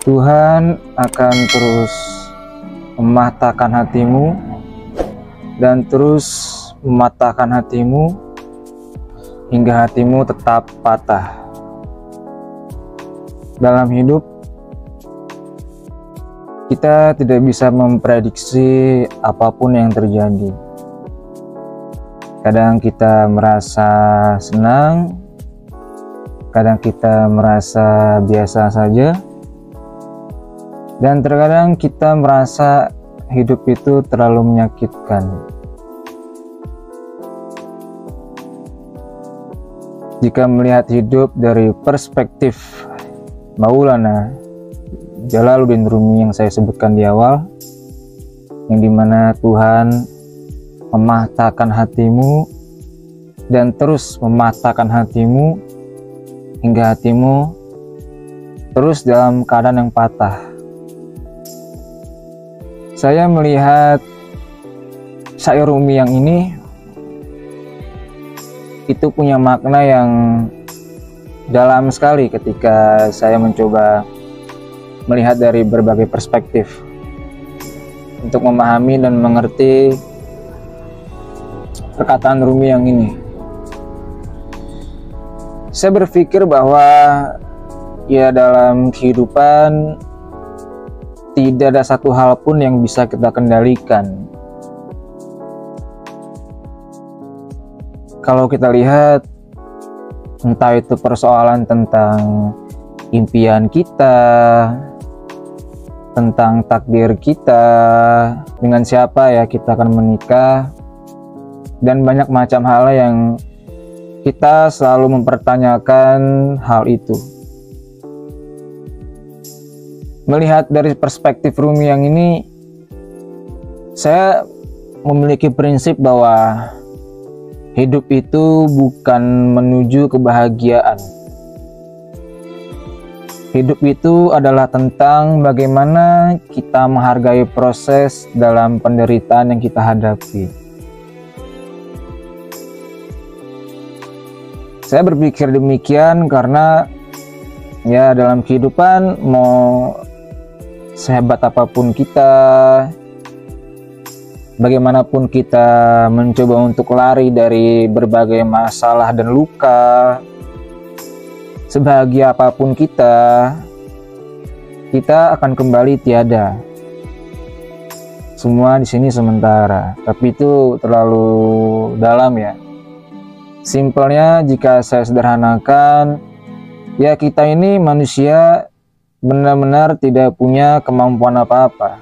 Tuhan akan terus mematahkan hatimu dan terus mematahkan hatimu hingga hatimu tetap patah. Dalam hidup, kita tidak bisa memprediksi apapun yang terjadi. Kadang kita merasa senang, kadang kita merasa biasa saja, dan terkadang kita merasa hidup itu terlalu menyakitkan. Jika melihat hidup dari perspektif Maulana Jalaluddin Rumi yang saya sebutkan di awal, yang dimana Tuhan mematahkan hatimu dan terus mematahkan hatimu hingga hatimu terus dalam keadaan yang patah. Saya melihat syair Rumi yang ini itu punya makna yang dalam sekali ketika saya mencoba melihat dari berbagai perspektif untuk memahami dan mengerti perkataan Rumi yang ini. Saya berpikir bahwa ya dalam kehidupan tidak ada satu hal pun yang bisa kita kendalikan. Kalau kita lihat, entah itu persoalan tentang impian kita, tentang takdir kita, dengan siapa ya kita akan menikah, dan banyak macam hal yang kita selalu mempertanyakan hal itu. Melihat dari perspektif Rumi yang ini, saya memiliki prinsip bahwa hidup itu bukan menuju kebahagiaan. Hidup itu adalah tentang bagaimana kita menghargai proses dalam penderitaan yang kita hadapi. Saya berpikir demikian karena ya dalam kehidupan mau sehebat apapun kita, bagaimanapun kita mencoba untuk lari dari berbagai masalah dan luka, sebahagia apapun kita akan kembali tiada. Semua di sini sementara, tapi itu terlalu dalam ya. Simpelnya jika saya sederhanakan, ya kita ini manusia benar-benar tidak punya kemampuan apa-apa.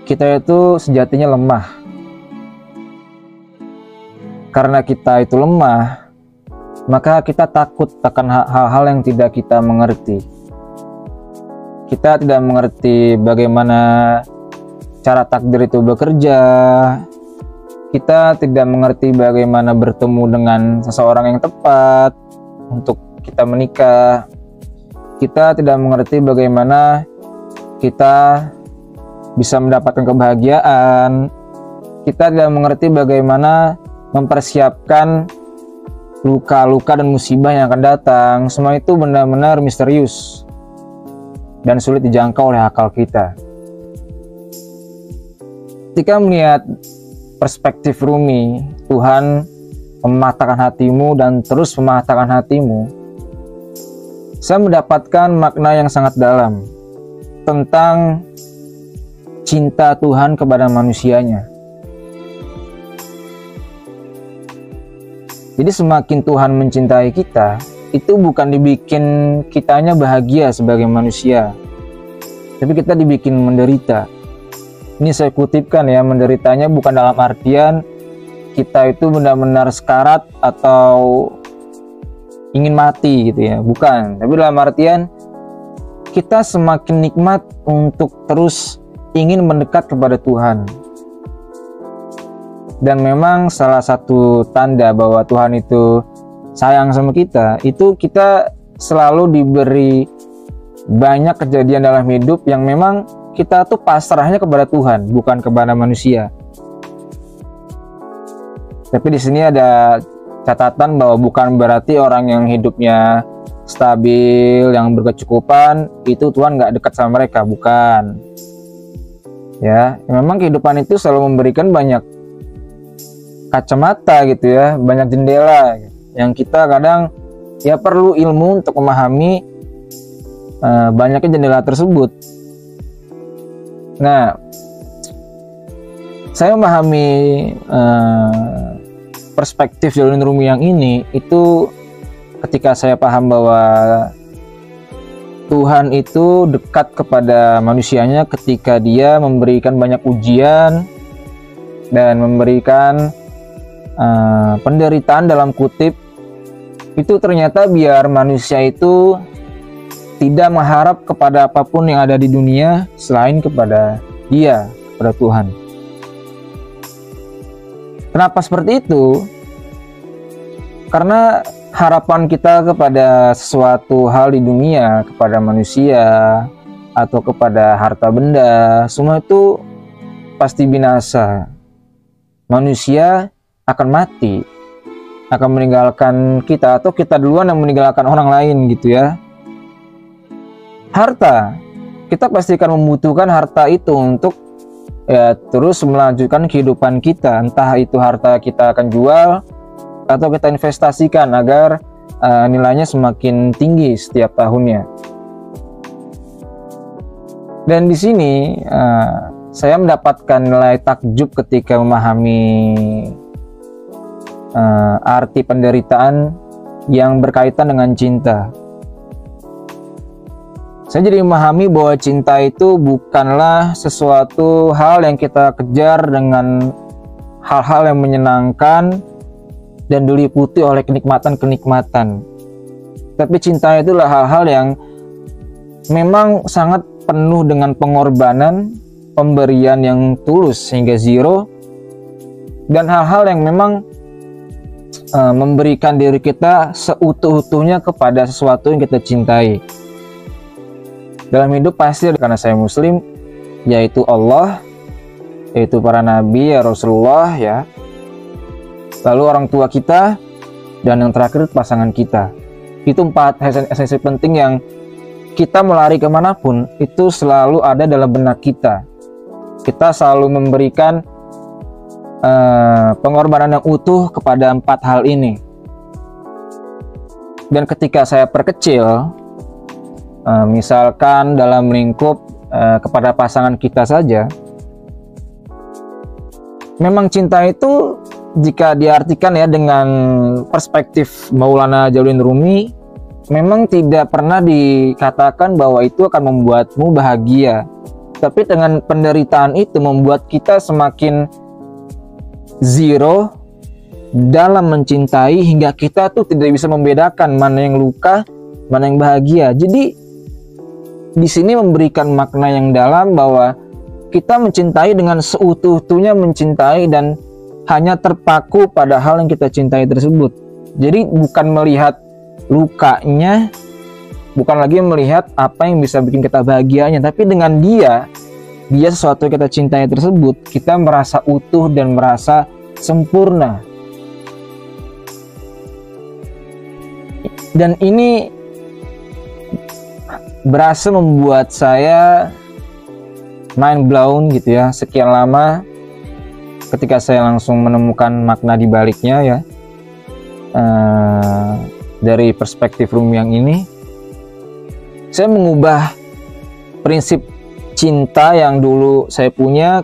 Kita itu sejatinya lemah. Karena kita itu lemah, maka kita takut akan hal-hal yang tidak kita mengerti. Kita tidak mengerti bagaimana cara takdir itu bekerja. Kita tidak mengerti bagaimana bertemu dengan seseorang yang tepat untuk kita menikah. Kita tidak mengerti bagaimana kita bisa mendapatkan kebahagiaan. Kita tidak mengerti bagaimana mempersiapkan luka-luka dan musibah yang akan datang. Semua itu benar-benar misterius dan sulit dijangkau oleh akal kita. Ketika melihat perspektif Rumi, Tuhan mematahkan hatimu dan terus mematahkan hatimu, saya mendapatkan makna yang sangat dalam tentang cinta Tuhan kepada manusianya. Jadi semakin Tuhan mencintai kita, itu bukan dibikin kitanya bahagia sebagai manusia, tapi kita dibikin menderita. Ini saya kutipkan ya, menderitanya bukan dalam artian kita itu benar-benar sekarat atau ingin mati gitu ya, bukan. Tapi dalam artian kita semakin nikmat untuk terus ingin mendekat kepada Tuhan. Dan memang salah satu tanda bahwa Tuhan itu sayang sama kita, itu kita selalu diberi banyak kejadian dalam hidup yang memang kita tuh pasrahnya kepada Tuhan, bukan kepada manusia. Tapi di sini ada catatan bahwa bukan berarti orang yang hidupnya stabil, yang berkecukupan, itu Tuhan nggak dekat sama mereka, bukan. Ya, memang kehidupan itu selalu memberikan banyak kacamata gitu ya, banyak jendela yang kita kadang ya perlu ilmu untuk memahami banyaknya jendela tersebut. Nah, saya memahami perspektif Jaludin Rumi yang ini itu ketika saya paham bahwa Tuhan itu dekat kepada manusianya ketika dia memberikan banyak ujian dan memberikan penderitaan dalam kutip, itu ternyata biar manusia itu tidak mengharap kepada apapun yang ada di dunia selain kepada Dia, kepada Tuhan. Kenapa seperti itu? Karena harapan kita kepada sesuatu hal di dunia, kepada manusia atau kepada harta benda, semua itu pasti binasa. Manusia akan mati, akan meninggalkan kita, atau kita duluan yang meninggalkan orang lain gitu ya. Harta, kita pasti akan membutuhkan harta itu untuk ya terus melanjutkan kehidupan kita. Entah itu harta kita akan jual atau kita investasikan agar nilainya semakin tinggi setiap tahunnya. Dan di sini saya mendapatkan nilai takjub ketika memahami arti penderitaan yang berkaitan dengan cinta. Saya jadi memahami bahwa cinta itu bukanlah sesuatu hal yang kita kejar dengan hal-hal yang menyenangkan dan diliputi oleh kenikmatan-kenikmatan. Tapi cinta itulah hal-hal yang memang sangat penuh dengan pengorbanan, pemberian yang tulus hingga zero, dan hal-hal yang memang memberikan diri kita seutuh-utuhnya kepada sesuatu yang kita cintai. Dalam hidup pasti karena saya muslim, yaitu Allah, yaitu para nabi, ya Rasulullah ya, lalu orang tua kita, dan yang terakhir pasangan kita. Itu 4 esensi penting yang kita melari kemanapun itu selalu ada dalam benak kita. Kita selalu memberikan pengorbanan yang utuh kepada 4 hal ini. Dan ketika saya perkecil, misalkan dalam lingkup kepada pasangan kita saja, memang cinta itu jika diartikan ya dengan perspektif Maulana Jaludin Rumi, memang tidak pernah dikatakan bahwa itu akan membuatmu bahagia, tapi dengan penderitaan itu membuat kita semakin zero dalam mencintai hingga kita tuh tidak bisa membedakan mana yang luka, mana yang bahagia. Jadi di sini memberikan makna yang dalam bahwa kita mencintai dengan seutuh-utuhnya mencintai dan hanya terpaku pada hal yang kita cintai tersebut. Jadi bukan melihat lukanya, bukan lagi melihat apa yang bisa bikin kita bahagianya, tapi dengan dia sesuatu yang kita cintai tersebut, kita merasa utuh dan merasa sempurna. Dan ini berhasil membuat saya mind blown gitu ya, sekian lama ketika saya langsung menemukan makna di baliknya ya, dari perspektif Rumi yang ini, saya mengubah prinsip cinta yang dulu saya punya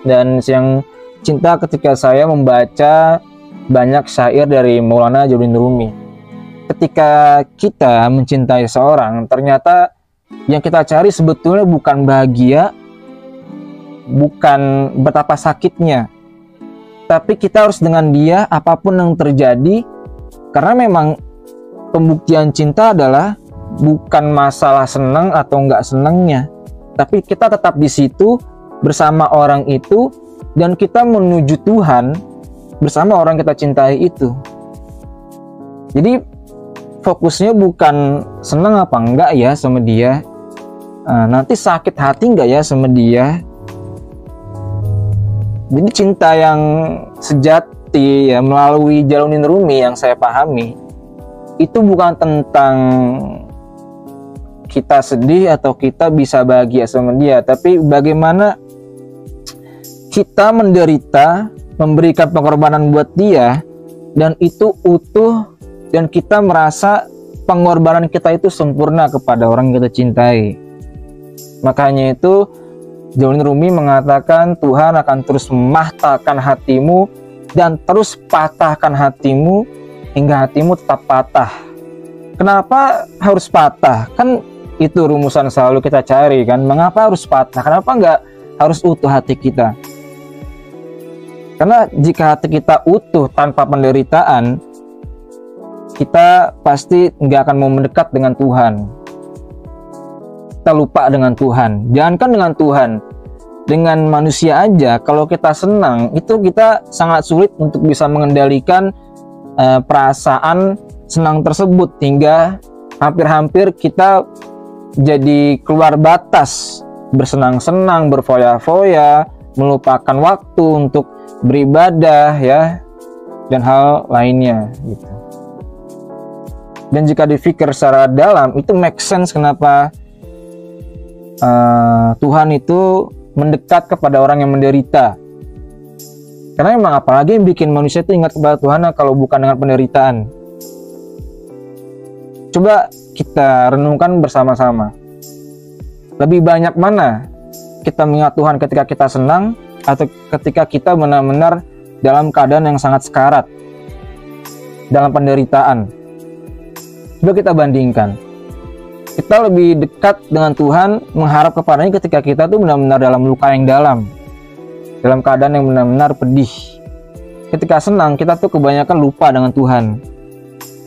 dan yang cinta ketika saya membaca banyak syair dari Maulana Jaludin Rumi. Ketika kita mencintai seorang, ternyata yang kita cari sebetulnya bukan bahagia, bukan betapa sakitnya, tapi kita harus dengan dia apapun yang terjadi, karena memang pembuktian cinta adalah bukan masalah senang atau enggak senangnya, tapi kita tetap di situ bersama orang itu dan kita menuju Tuhan bersama orang kita cintai itu. Jadi fokusnya bukan senang apa enggak ya sama dia, nanti sakit hati enggak ya sama dia. Jadi cinta yang sejati ya melalui Jaludin Rumi yang saya pahami itu bukan tentang kita sedih atau kita bisa bahagia sama dia, tapi bagaimana kita menderita, memberikan pengorbanan buat dia, dan itu utuh, dan kita merasa pengorbanan kita itu sempurna kepada orang yang kita cintai. Makanya itu Jauhdin Rumi mengatakan Tuhan akan terus mematahkan hatimu dan terus patahkan hatimu hingga hatimu tetap patah. Kenapa harus patah? Kan itu rumusan selalu kita cari kan. Mengapa harus patah? Kenapa nggak harus utuh hati kita? Karena jika hati kita utuh tanpa penderitaan, kita pasti nggak akan mau mendekat dengan Tuhan. Kita lupa dengan Tuhan. Jangankan dengan Tuhan, dengan manusia aja. Kalau kita senang, itu kita sangat sulit untuk bisa mengendalikan perasaan senang tersebut, hingga hampir-hampir kita jadi keluar batas, bersenang-senang, berfoya-foya, melupakan waktu untuk beribadah ya, dan hal lainnya gitu. Dan jika dipikir secara dalam, itu make sense kenapa Tuhan itu mendekat kepada orang yang menderita. Karena memang apalagi yang bikin manusia itu ingat kepada Tuhan kalau bukan dengan penderitaan. Coba kita renungkan bersama-sama. Lebih banyak mana kita mengingat Tuhan ketika kita senang atau ketika kita benar-benar dalam keadaan yang sangat sekarat, dalam penderitaan? Coba kita bandingkan. Kita lebih dekat dengan Tuhan, mengharap kepadanya ketika kita tuh benar-benar dalam luka yang dalam keadaan yang benar-benar pedih. Ketika senang, kita tuh kebanyakan lupa dengan Tuhan,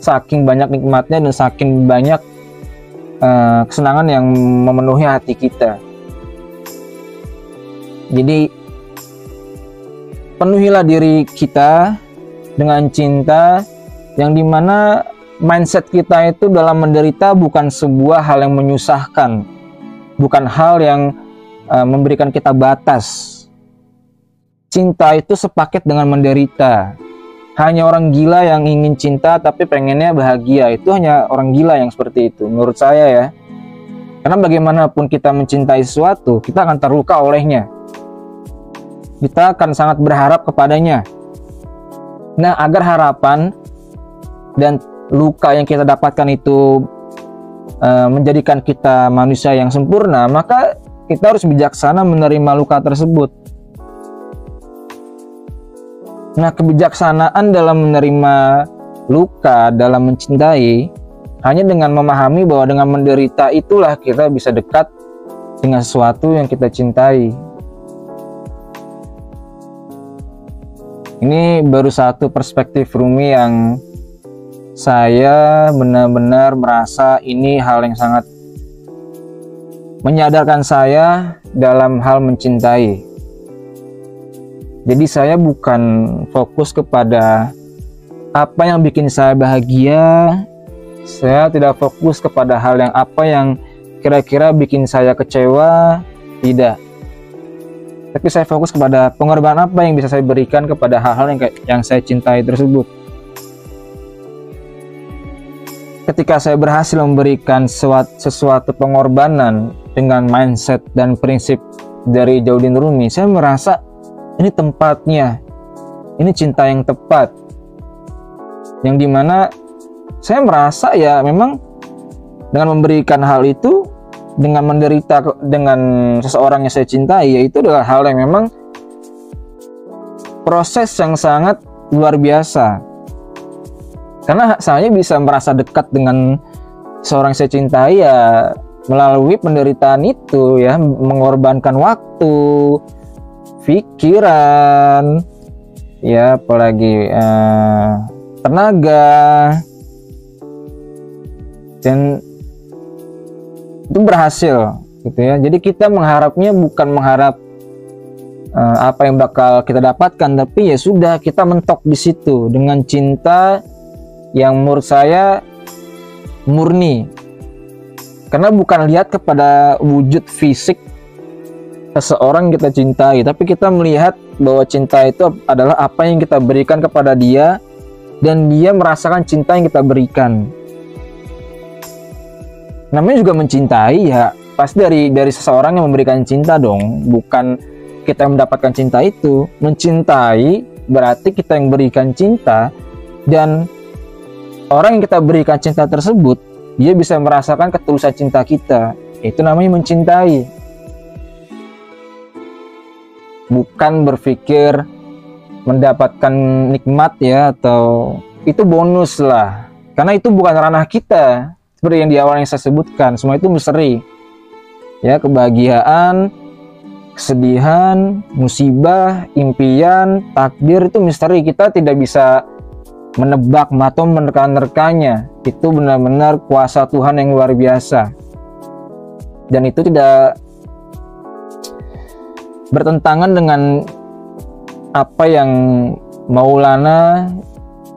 saking banyak nikmatnya dan saking banyak kesenangan yang memenuhi hati kita. Jadi penuhilah diri kita dengan cinta, yang dimana mindset kita itu dalam menderita bukan sebuah hal yang menyusahkan, bukan hal yang memberikan kita batas. Cinta itu sepaket dengan menderita. Hanya orang gila yang ingin cinta tapi pengennya bahagia. Itu hanya orang gila yang seperti itu, menurut saya ya. Karena bagaimanapun kita mencintai sesuatu, kita akan terluka olehnya. Kita akan sangat berharap kepadanya. Nah, agar harapan dan luka yang kita dapatkan itu menjadikan kita manusia yang sempurna, maka kita harus bijaksana menerima luka tersebut. Nah, kebijaksanaan dalam menerima luka, dalam mencintai, hanya dengan memahami bahwa dengan menderita itulah kita bisa dekat dengan sesuatu yang kita cintai. Ini baru satu perspektif Rumi yang saya benar-benar merasa ini hal yang sangat menyadarkan saya dalam hal mencintai. Jadi saya bukan fokus kepada apa yang bikin saya bahagia. Saya tidak fokus kepada hal yang apa yang kira-kira bikin saya kecewa. Tidak. Tapi saya fokus kepada pengorbanan apa yang bisa saya berikan kepada hal-hal yang saya cintai tersebut. Ketika saya berhasil memberikan sesuatu pengorbanan dengan mindset dan prinsip dari Jauhdin Rumi, saya merasa ini tempatnya, ini cinta yang tepat, yang dimana saya merasa ya memang dengan memberikan hal itu, dengan menderita dengan seseorang yang saya cintai, yaitu adalah hal yang memang proses yang sangat luar biasa. Karena saya bisa merasa dekat dengan seorang yang saya cintai ya melalui penderitaan itu ya, mengorbankan waktu, pikiran, ya apalagi tenaga, dan itu berhasil gitu ya. Jadi kita mengharapnya bukan mengharap apa yang bakal kita dapatkan, tapi ya sudah kita mentok di situ dengan cinta yang menurut saya murni, karena bukan lihat kepada wujud fisik seseorang yang kita cintai, tapi kita melihat bahwa cinta itu adalah apa yang kita berikan kepada dia dan dia merasakan cinta yang kita berikan. Namanya juga mencintai ya pasti dari seseorang yang memberikan cinta dong, bukan kita yang mendapatkan cinta itu. Mencintai berarti kita yang berikan cinta, dan orang yang kita berikan cinta tersebut dia bisa merasakan ketulusan cinta kita. Itu namanya mencintai, bukan berpikir mendapatkan nikmat ya, atau itu bonus lah, karena itu bukan ranah kita. Seperti yang di awal yang saya sebutkan, semua itu misteri ya, kebahagiaan, kesedihan, musibah, impian, takdir itu misteri. Kita tidak bisa menebak atau menerka-nerkanya. Itu benar-benar kuasa Tuhan yang luar biasa, dan itu tidak bertentangan dengan apa yang Maulana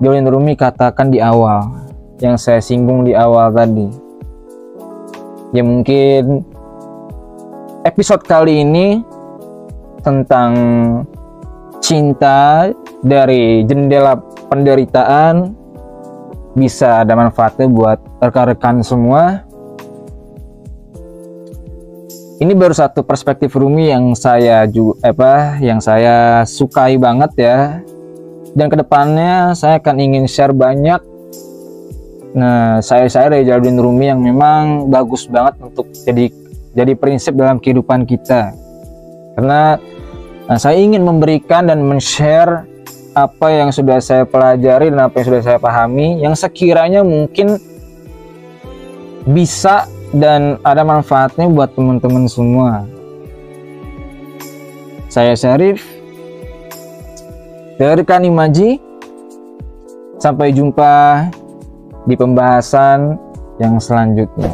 Jalaluddin Rumi katakan di awal, yang saya singgung di awal tadi. Ya mungkin episode kali ini tentang cinta dari jendela penderitaan bisa ada manfaatnya buat rekan-rekan semua. Ini baru satu perspektif Rumi yang saya sukai banget ya. Dan kedepannya saya akan ingin share banyak. Nah, saya dari Jalaluddin Rumi yang memang bagus banget untuk jadi prinsip dalam kehidupan kita. Karena saya ingin memberikan dan men-share apa yang sudah saya pelajari dan apa yang sudah saya pahami, yang sekiranya mungkin bisa dan ada manfaatnya buat teman-teman semua. Saya Syarif dari rekan Imaji. Sampai jumpa di pembahasan yang selanjutnya.